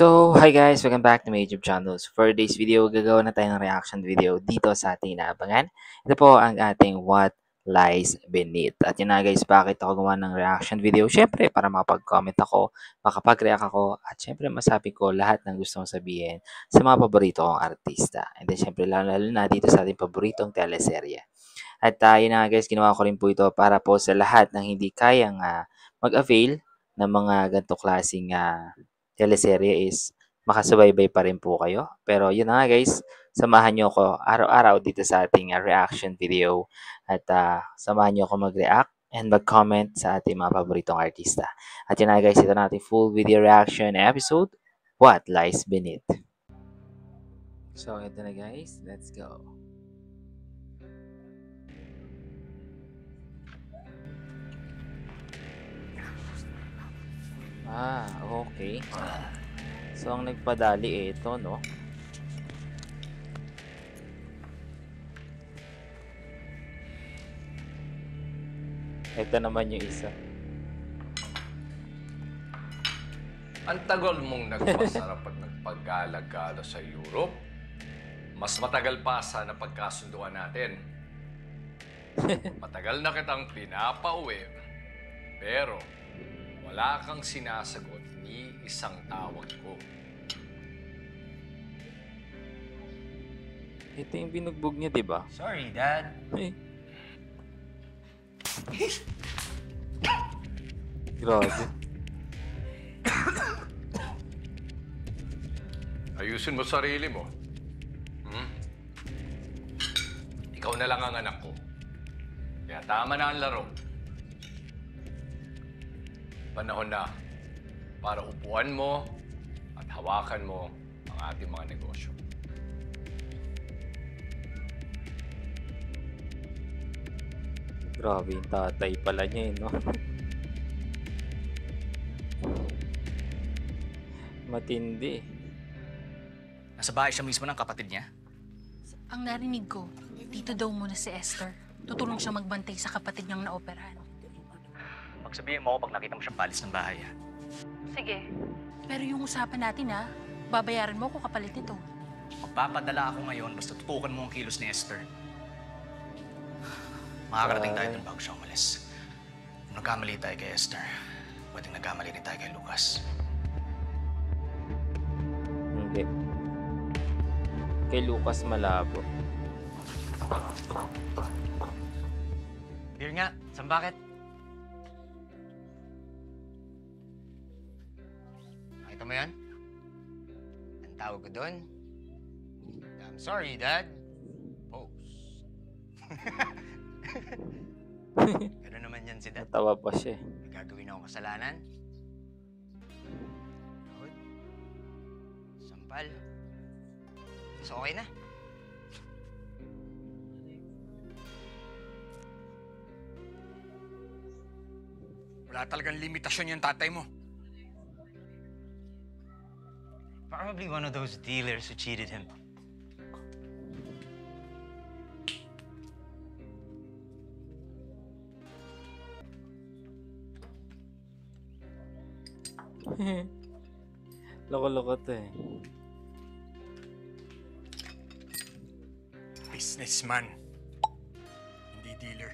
So, hi guys! Welcome back to my YouTube channel. So, for today's video, gagawa na tayo ng reaction video dito sa ating inaabangan. Ito po ang ating What Lies Beneath. At yun na guys, bakit ako gumawa ng reaction video? Siyempre, para makapag-comment ako, makapag-react ako, at siyempre masabi ko lahat ng gusto kong sabihin sa mga paborito kong artista. And then siyempre, lalo na dito sa ating paboritong teleserye. At yun na nga guys, ginawa ko rin po ito para po sa lahat ng hindi kayang mag-avail ng mga ganito klaseng teleserye is makasubaybay pa rin po kayo. Pero yun na nga guys, samahan nyo ako araw-araw dito sa ating reaction video at samahan nyo ako mag-react and mag-comment sa ating mga paboritong artista. At yun na guys, ito na ating full video reaction episode, What Lies Beneath. So ito na guys, let's go. Okay. So, ang nagpadali ito, no? Ito naman yung isa. Ang tagal mong nagpasarap at nagpagala-gala sa Europe. Mas matagal pa sana pagkasunduan natin. Matagal na kitang pinapauwi, pero wala kang sinasagot ni isang tawag ko. Ito yung binugbog niya, di ba? Sorry, Dad. Grabe. Ayusin mo sarili mo. Ikaw na lang ang anak ko. Kaya tama na ang laro. Panahon na para upuan mo at hawakan mo ang ating mga negosyo. Grabe yung tatay pala niya, no? Matindi. Nasa bahay siya mismo ng kapatid niya. Ang narinig ko, dito daw muna si Esther. Tutulong siya magbantay sa kapatid niyang naoperahan. Pagsabihin mo ako pag nakita mo siyang palis ng bahay, ha? Sige. Pero yung usapan natin, babayaran mo ako kapalit nito. Magpapadala ako ngayon basta tutukan mo ang kilos ni Esther. Makakarating tayo dun bago siya umalis. Kung nagkamali tayo kay Esther, pwedeng nagkamali rin tayo kay Lucas. Hindi. Kay Lucas malabo. Beer nga, saan bakit? Nakita mo yan? Ang tawag ko doon? I'm sorry, Dad. Pose. Gano'n naman yan si Dad. Natawa pa siya. May gagawin akong kasalanan. Load. Sampal. So okay na. Wala talagang limitasyon yung tatay mo. Probably one of those dealers who cheated him. Loko-loko to eh. Businessman. Hindi dealer.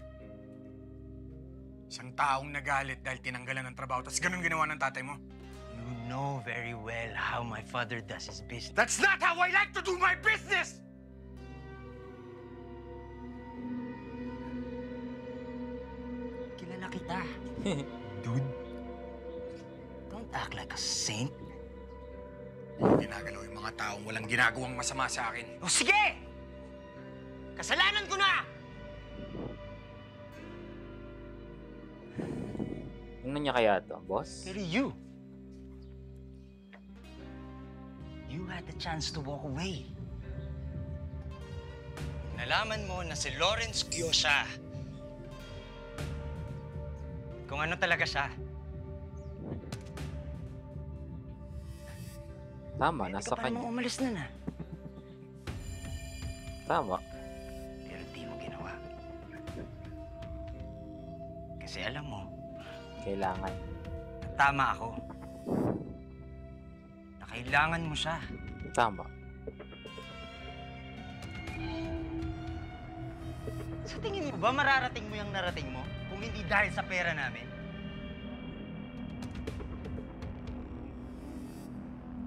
Isang taong nagalit dahil tinanggalan ng trabaho, tapos ganun ginawa ng tatay mo. You know very well how my father does his business. That's not how I like to do my business! Kilala kita. Dude. Don't act like a saint. Ginagalaw yung mga taong walang ginagawang masama sa akin. O sige! Kasalanan ko na! Tingnan niya kaya to, boss? Pero you had the chance to walk away. Nalaman mo na si Lawrence Gyosa. Kung ano talaga siya. Tama, nasa Ikaw pa kanya. namang umalis na na. Tama. Pero di mo ginawa. Kasi alam mo, Kailangan. tama ako. Kailangan mo siya. Tama. Sa tingin mo ba mararating mo yung narating mo kung hindi dahil sa pera namin?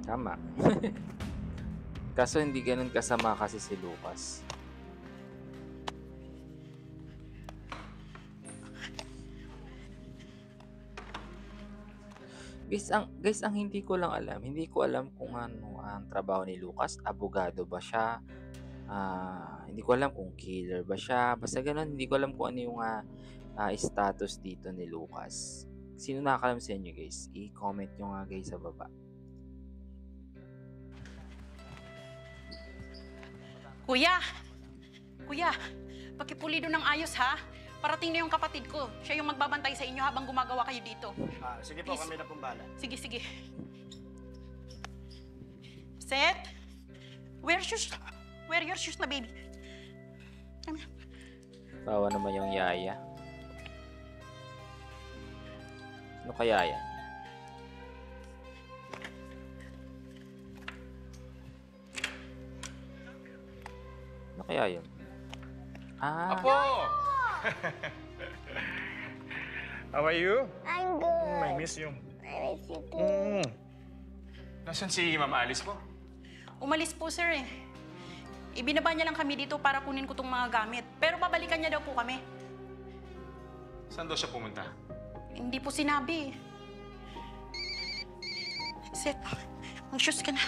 Tama. Kaso hindi ganun kasama kasi si Lucas. Guys, ang hindi ko alam kung ano ang trabaho ni Lucas. Abogado ba siya? Hindi ko alam kung killer ba siya. Basta ganun, hindi ko alam kung ano yung status dito ni Lucas. Sino nakakalam sa inyo guys? I-comment nyo nga guys sa baba. Kuya! Kuya! Pakipulido ng ayos ha. Parating na yung kapatid ko. Siya yung magbabantay sa inyo habang gumagawa kayo dito. Sige po, Please. kami na pong bala. Sige, sige. Seth? Where's your shoes na baby? Tawa naman yung yaya. Ano kaya yan? Ano kaya yun? Apo! How are you? I'm good. I miss you. I miss you too. Nasaan si Ma'am Alice po? Umalis po, sir eh. Ibinaba niya lang kami dito para kunin ko tong mga gamit. Pero babalikan niya daw po kami. Saan daw siya pumunta? Hindi po sinabi. Seth, mag-shoes ka na.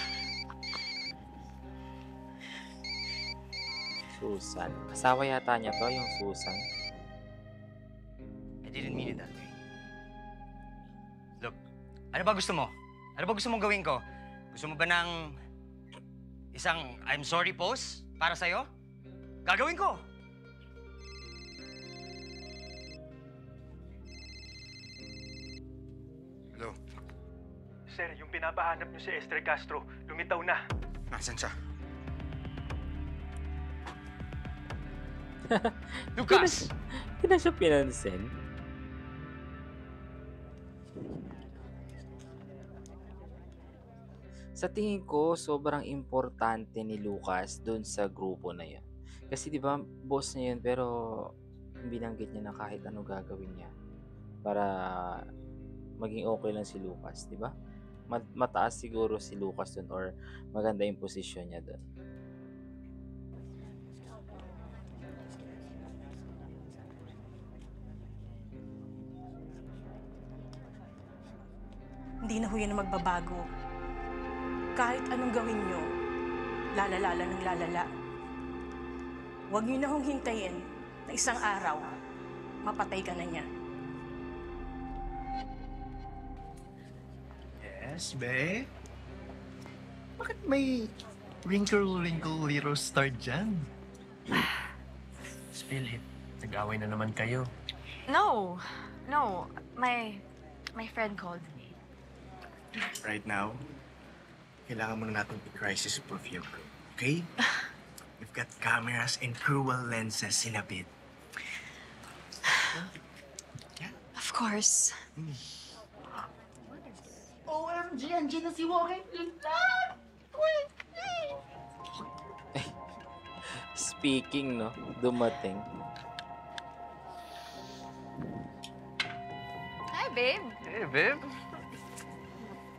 Susan. Asawa yata niya to, yung Susan. I didn't mean it that way. Look, ano ba gusto mo? Ano ba gusto mong gawin ko? Gusto mo ba ng isang I'm sorry pose para sa'yo? Gagawin ko! Hello? Sir, yung pinapahanap niyo si Esther Castro, lumitaw na. Nasaan siya? Lucas! Hindi na siya pinansin. Sa tingin ko, sobrang importante ni Lucas doon sa grupo na yun. Kasi di ba boss niya yun, pero binanggit niya na kahit ano gagawin niya para maging okay lang si Lucas, di ba? Mataas siguro si Lucas doon or maganda yung posisyon niya doon. Hindi na ho yan na magbabago. Kahit anong gawin nyo, lalala ng lalala. Huwag nyo na hong hintayin na isang araw, mapatay ka na niya. Yes, be? Bakit may wrinkle little star dyan? Spill it. Nag-away na naman kayo. No, my friend called me. Right now, kailangan muna natin i-crisis proof your group, okay? We've got cameras and cruel lenses in a bit. Of course. OMG, andyan na si Warren. Speaking, no? Dumating. Hi, babe. Hey, babe.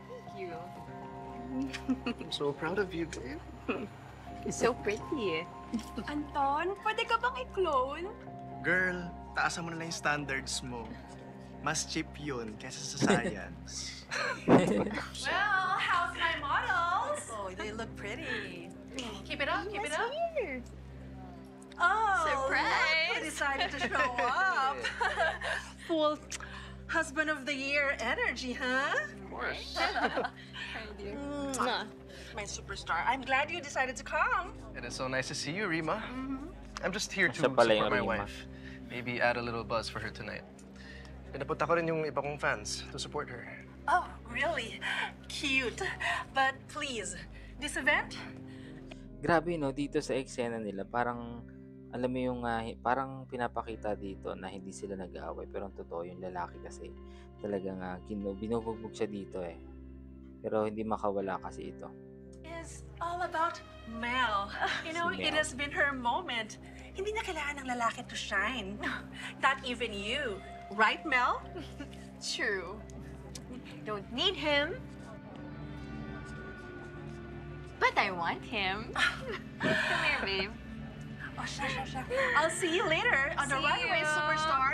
Thank you. I'm so proud of you, babe. You're so pretty. Anton, pwede ka bang i-clone? Girl, taasan mo na lang yung standards mo. Mas cheap yun kaysa sa science. Well, how's my models? Oh, they look pretty. Keep it up, keep it up. Oh, Surprise! look who decided to show up. Full husband of the year energy, huh? Of course. Hi, dear. My superstar. I'm glad you decided to come. It is so nice to see you, Rima. I'm just here to Siya pala yung support my Rima. wife. Maybe add a little buzz for her tonight. Pinapunta ko rin yung iba kong fans to support her. Oh, really? Cute. But please, this event? Grabe no, dito sa eksena nila, parang alam mo yung parang pinapakita dito na hindi sila nag-aaway pero ang totoo yung lalaki kasi talagang binubugbog siya dito eh. Pero hindi makawala kasi ito. Is all about Mel. You know, Si it Mel. has been her moment. Hindi na kailangan ng lalaki to shine. Not even you. Right, Mel? True. Don't need him. But I want him. Come here, babe. Oh, siya. I'll see you later on the See runway, you. superstar.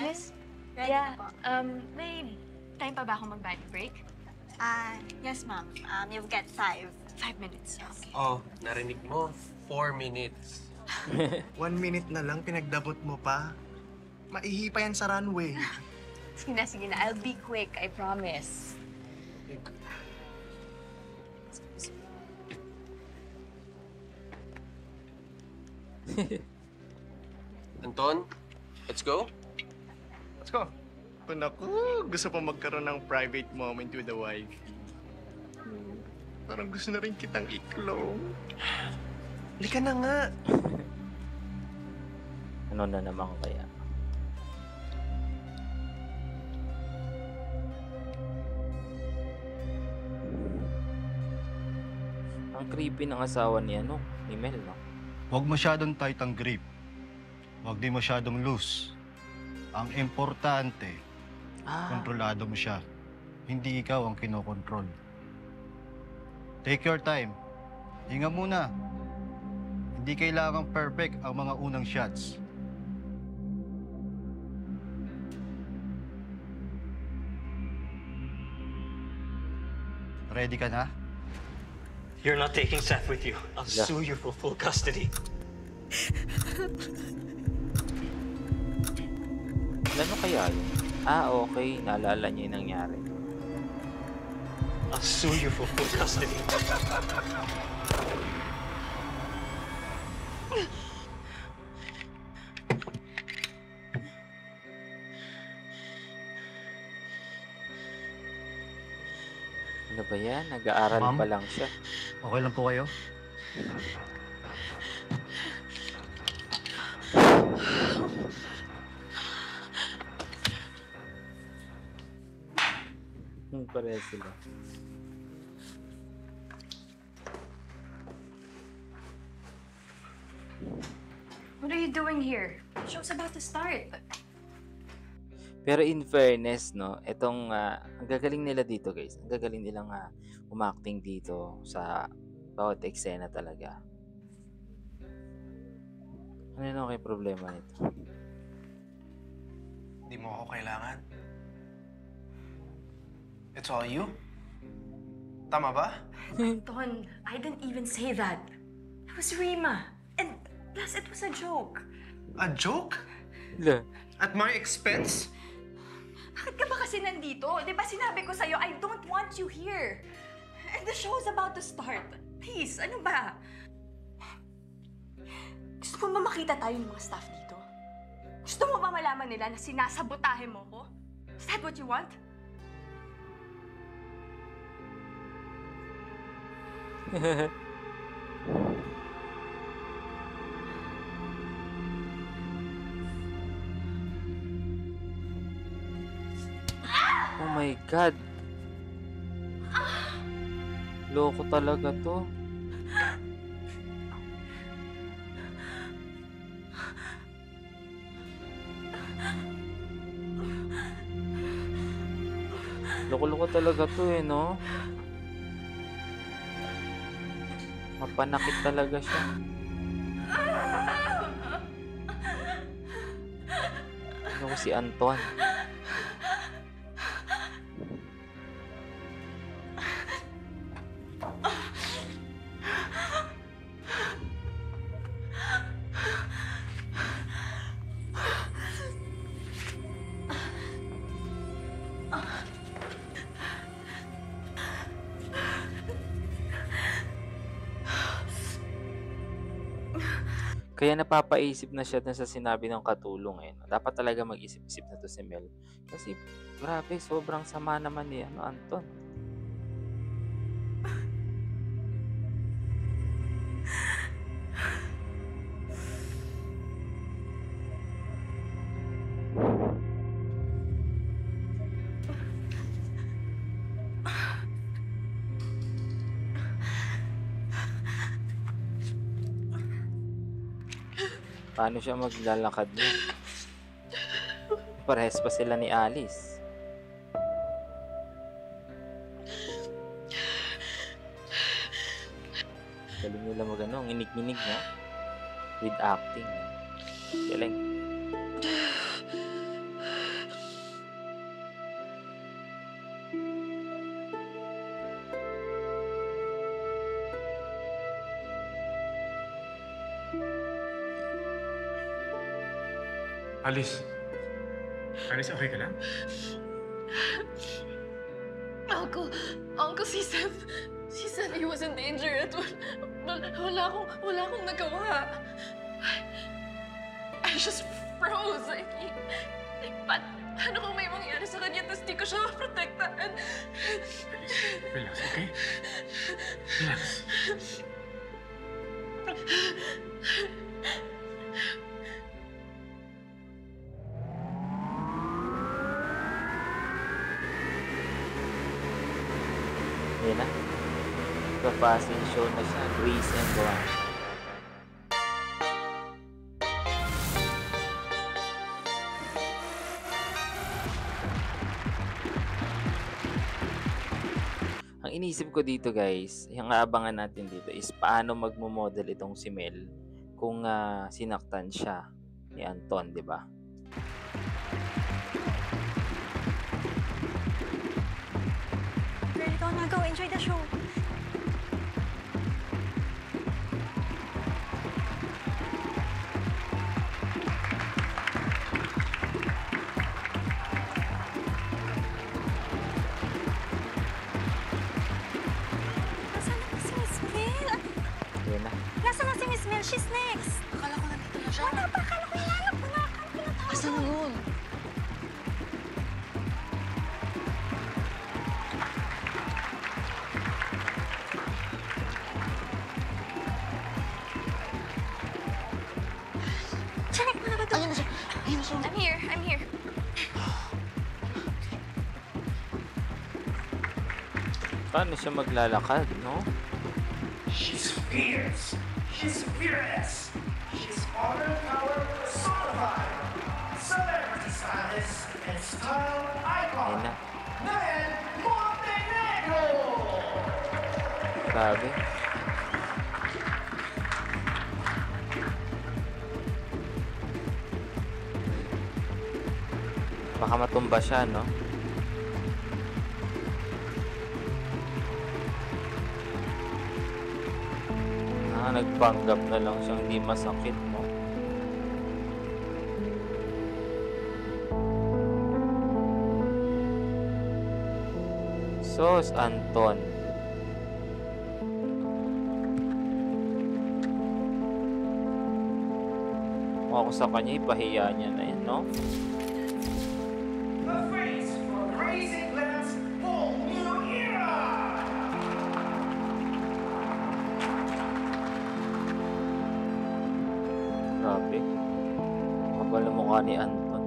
Miss? Yeah, May time pa ba ako mag-body break? yes, ma'am. You've got 5 minutes. Okay. Oh, narinig mo? 4 minutes. 1 minute na lang, pinagdabot mo pa. Maihi pa yan sa runway. Sige na. I'll be quick, I promise. Anton, let's go. Let's go. Kung naku, gusto pa magkaroon ng private moment with the wife. Parang gusto na rin kitang iklong. Halika na nga. Ano na naman kaya? Ang creepy ng asawa ni ni Mel, no? Huwag masyadong tight ang grip. Huwag din masyadong loose. Ang importante, kontrolado mo siya. Hindi ikaw ang kinokontrol. Take your time. Hinga muna. Hindi kailangang perfect ang mga unang shots. Ready ka na? You're not taking Seth with you. I'll sue you for full custody. Ano kaya yun? Okay. Naalala niya yung nangyari. I'll sue you for full custody. Ano ba yan? Nag-aaral Ma'am? pa lang siya. Okay lang po kayo? Pareha sila. What are you doing here? The show's about to start. Pero in fairness, no, itong ang gagaling nila dito, guys. Ang gagaling nilang umacting dito sa bawat eksena talaga. Ano yun okay problema nito? Hindi mo ako kailangan. It's all you? Tama ba? Anton, I didn't even say that. It was Rima. And plus, it was a joke. A joke? Hala. At my expense? Bakit ka ba kasi nandito? Di ba sinabi ko sa'yo, I don't want you here. And the show's about to start. Please, ano ba? Gusto mo ba makita tayo ng mga staff dito? Gusto mo ba malaman nila na sinasabotahe mo ko? Is that what you want? Oh my God! Loko talaga to. Loko-loko talaga to no? Mapanakit talaga siya. Ano ko si Anton? Kaya napapaisip na siya dun sa sinabi ng katulong no? Dapat talaga mag-isip-isip na to si Mel. Kasi grabe, sobrang sama naman ni Anton. Paano siya maglalakad niya? Parehas pa sila ni Alice. Galing nila magano, nginig-nginig na. With acting. Galing. Alice. Alice, okay ka lang? Uncle, she said he was in danger at wala akong nagawa. I just froze. Paano kung may mangyari sa kanya tapos di ko siya maprotektahan? Relax, okay? Relax. Yan na. Pa-fashion show na siya. Grace and Glam. Ang inisip ko dito guys, yung aabangan natin dito is paano magmo-model itong si Mel kung sinaktan siya ni Anton, di ba? Girl, ikaw na. Go. Enjoy the show. Nasaan na si Miss Mel? Yan na. Nasaan na si Miss Mel? She's next. Akala ko nandito na siya. Wala pa. Akala ko hinanap ko na. Akala ko na Asan na yun? Check mo na ba doon? I'm here. Paano siya maglalakad, no? She's fierce. She's fearless. She's honor power personified. Celebrity stylist and style icon. Yan na. Mel Montenegro! Grabe. Baka matumba siya, no? Nagpanggap na lang siyang hindi masakit, no? Sos, Anton. Kung ako sa kanya, ipahiya niya na yun, no? The face for Grace and Glam's whole new era! Grabe. Kapal na mukha ni Anton.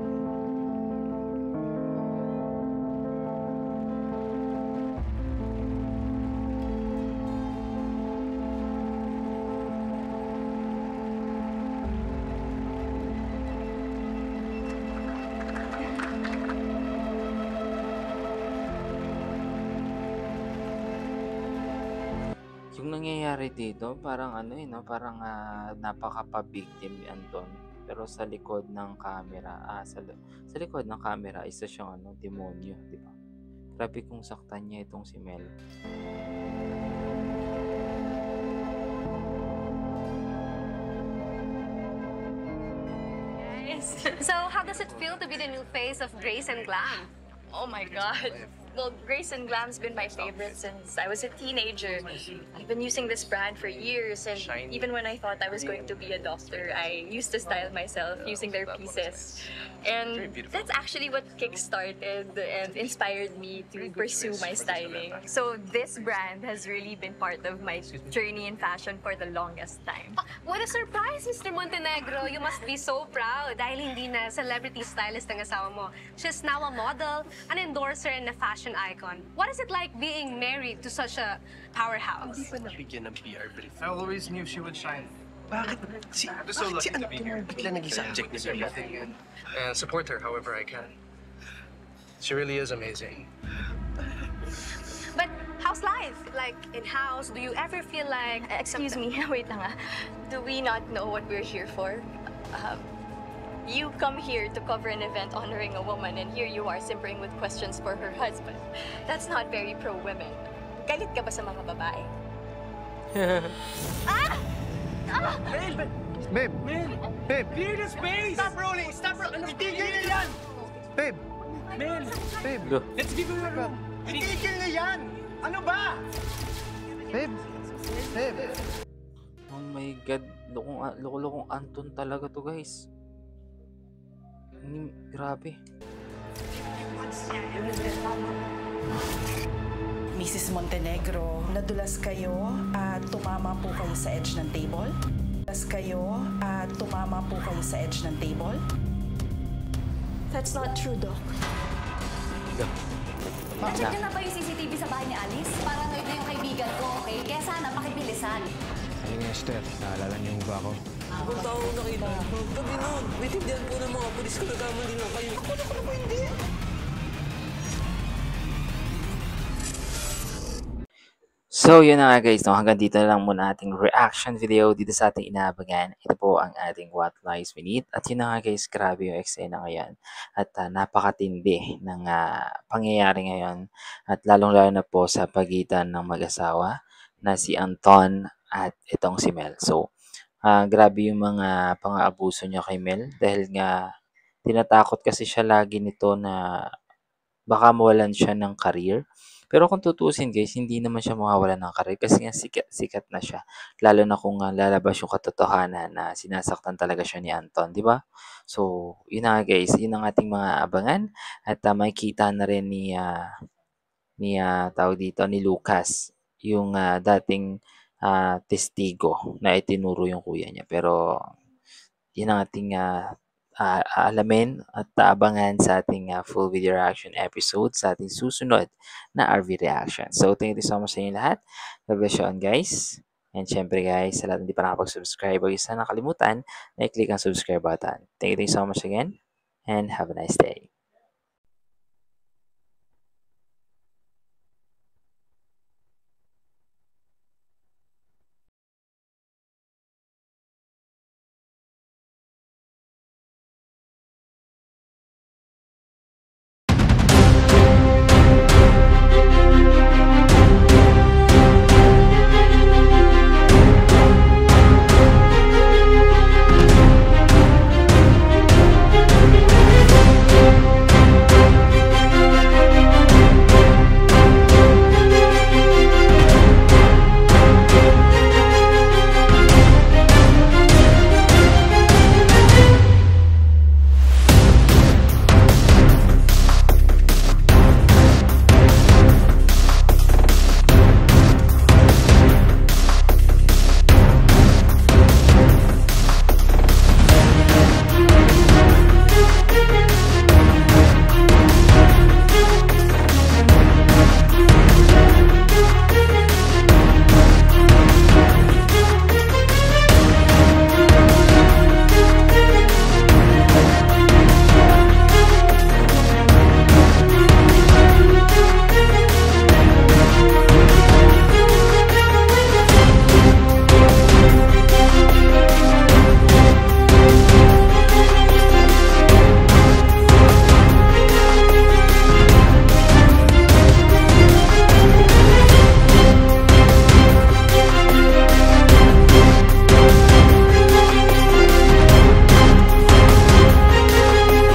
Yung nangyayari dito, parang ano no? Parang napaka-victim ni Anton. Pero sa likod ng camera, sa likod ng camera, isa siyang demonyo, di ba? Grabe kung saktan niya itong si Mel. So, how does it feel to be the new face of Grace and Glam? Oh my God. Well, Grace and Glam's been my favorite since I was a teenager. I've been using this brand for years, and even when I thought I was going to be a doctor, I used to style myself using their pieces. And that's actually what kickstarted and inspired me to pursue my styling. So this brand has really been part of my journey in fashion for the longest time. What a surprise, Mr. Montenegro! You must be so proud dahil hindi na celebrity stylist ang asawa mo. She's now a model, an endorser, and a fashion icon. What is it like being married to such a powerhouse? Hindi pa nabigyan ng PR brief. I always knew she would shine. Bakit si, I'm so bakit si lucky to be here. Anton bigla naging subject ni Sir And support her however I can. She really is amazing. But how's life? Like, in-house, do you ever feel like... Excuse me, wait lang ah. Do we not know what we're here for? You come here to cover an event honoring a woman, and here you are simpering with questions for her husband. That's not very pro-women. Galit ka ba sa mga babae? Babe! Babe! Clear the space! Stop rolling! Stop rolling! Itigil na yan! Babe! Mel! Babe! Let's give him a room! Itigil na yan! Ano ba? Babe! Babe! Oh my God. Loko-lokong Anton talaga to, guys. Grabe. Mrs. Montenegro, nadulas kayo at tumama po kayo sa edge ng table? Nadulas kayo at tumama po kayo sa edge ng table? That's not true, Doc. Na-check niyo na ba yung CCTV sa bahay ni Alice? Paranoid na yung kaibigan ko, okay? Kaya sana pakibilisan. Ano nga, Esther? Naalala niyo ba ako? Kung tao nakita, gabi noon, maintindihan po ng mga pulis ko nagkamali lang kayo. Ako na po hindi. So, yun na nga guys, no? Hanggang dito na lang muna ating reaction video dito sa ating inaabangan. Ito po ang ating What Lies Beneath. At yun na nga guys, grabe yung eksena ngayon. At napakatindi ng pangyayari ngayon. At lalong-lalo na po sa pagitan ng mag-asawa na si Anton at itong si Mel. So, grabe yung mga pang-aabuso niya kay Mel. Dahil nga, tinatakot kasi siya lagi nito na baka mawalan siya ng career. Pero kung tutuusin guys, hindi naman siya mawawalan ng career kasi nga sikat na siya. Lalo na kung lalabas yung katotohanan na sinasaktan talaga siya ni Anton, di ba? So, yun na nga guys, yun ang ating mga abangan at makikita na rin tawag dito, ni Lucas, yung dating testigo na itinuro yung kuya niya. Pero, yun ang ating alamin at abangan sa ating full video reaction episode sa ating susunod na RV reaction. So, thank you so much sa inyo lahat. God bless you on guys. And syempre guys, sa lahat hindi pa nakapag-subscribe, huwag sana nakalimutan na i-click ang subscribe button. Thank you so much again and have a nice day.